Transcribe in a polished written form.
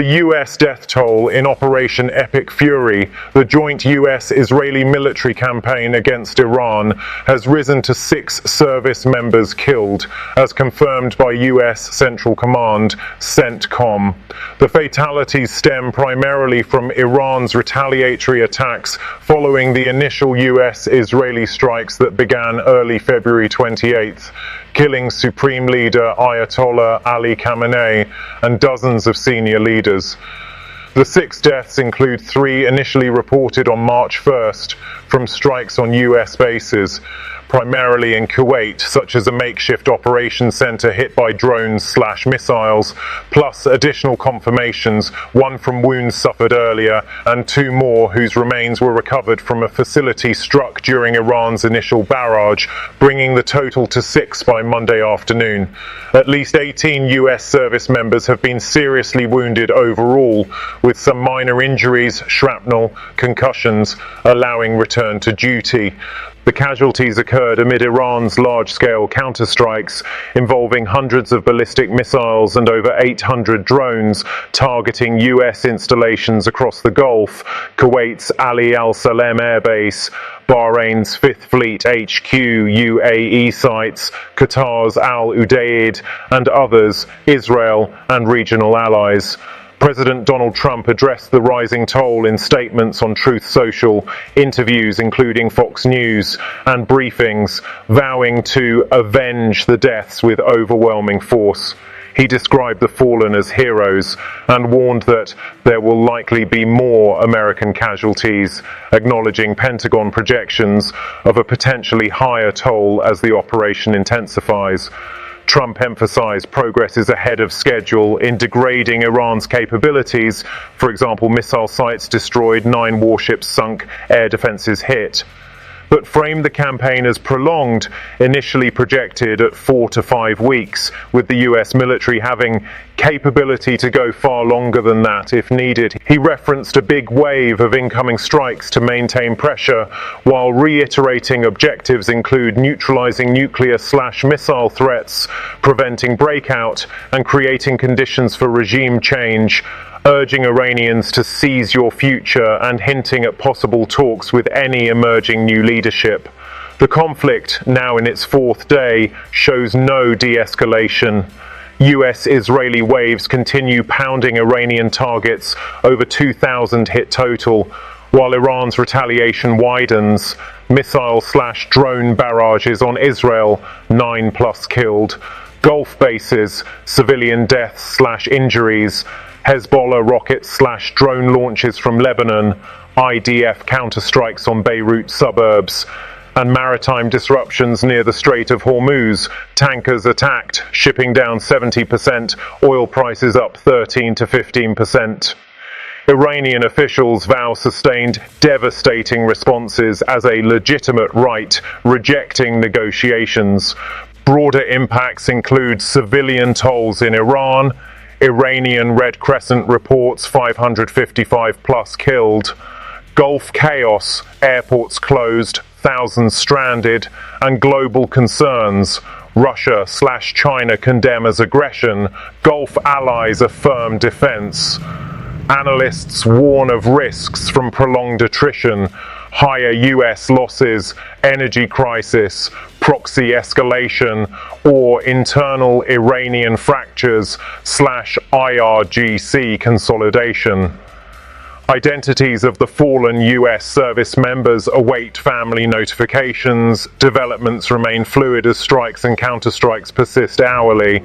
The U.S. death toll in Operation Epic Fury, the joint U.S. Israeli military campaign against Iran, has risen to 6 service members killed, as confirmed by U.S. Central Command, CENTCOM. The fatalities stem primarily from Iran's retaliatory attacks following the initial U.S. Israeli strikes that began early February 28th, killing Supreme Leader Ayatollah Ali Khamenei and dozens of senior leaders. The 6 deaths include 3 initially reported on March 1st from strikes on US bases, primarily in Kuwait, such as a makeshift operations center hit by drones/missiles, plus additional confirmations, 1 from wounds suffered earlier and 2 more whose remains were recovered from a facility struck during Iran's initial barrage, bringing the total to 6 by Monday afternoon. At least 18 US service members have been seriously wounded overall, with some minor injuries, shrapnel, concussions, allowing return to duty. The casualties occurred amid Iran's large-scale counterstrikes, involving hundreds of ballistic missiles and over 800 drones targeting US installations across the Gulf, Kuwait's Ali Al Salem Air Base, Bahrain's 5th Fleet HQ UAE sites, Qatar's Al Udeid, and others, Israel and regional allies. President Donald Trump addressed the rising toll in statements on Truth Social, interviews including Fox News, and briefings, vowing to avenge the deaths with overwhelming force. He described the fallen as heroes and warned that there will likely be more American casualties, acknowledging Pentagon projections of a potentially higher toll as the operation intensifies. Trump emphasized progress is ahead of schedule in degrading Iran's capabilities. For example, missile sites destroyed, 9 warships sunk, air defenses hit. But framed the campaign as prolonged, initially projected at 4 to 5 weeks, with the US military having capability to go far longer than that if needed. He referenced a big wave of incoming strikes to maintain pressure, while reiterating objectives include neutralizing nuclear/missile threats, preventing breakout, and creating conditions for regime change, urging Iranians to seize your future and hinting at possible talks with any emerging new leadership. The conflict, now in its 4th day, shows no de-escalation. U.S. Israeli waves continue pounding Iranian targets, over 2,000 hit total, while Iran's retaliation widens. Missile/drone barrages on Israel, 9+ killed. Gulf bases, civilian deaths/injuries. Hezbollah rockets/drone launches from Lebanon, IDF counterstrikes on Beirut suburbs, and maritime disruptions near the Strait of Hormuz, tankers attacked, shipping down 70%, oil prices up 13 to 15%. Iranian officials vow sustained devastating responses as a legitimate right, rejecting negotiations. Broader impacts include civilian tolls in Iran. Iranian Red Crescent reports 555+ killed. Gulf chaos, airports closed, thousands stranded, and global concerns. Russia/China condemn as aggression. Gulf allies affirm defense. Analysts warn of risks from prolonged attrition, higher US losses, energy crisis, proxy escalation, or internal Iranian fractures/IRGC consolidation. Identities of the fallen US service members await family notifications. Developments remain fluid as strikes and counterstrikes persist hourly.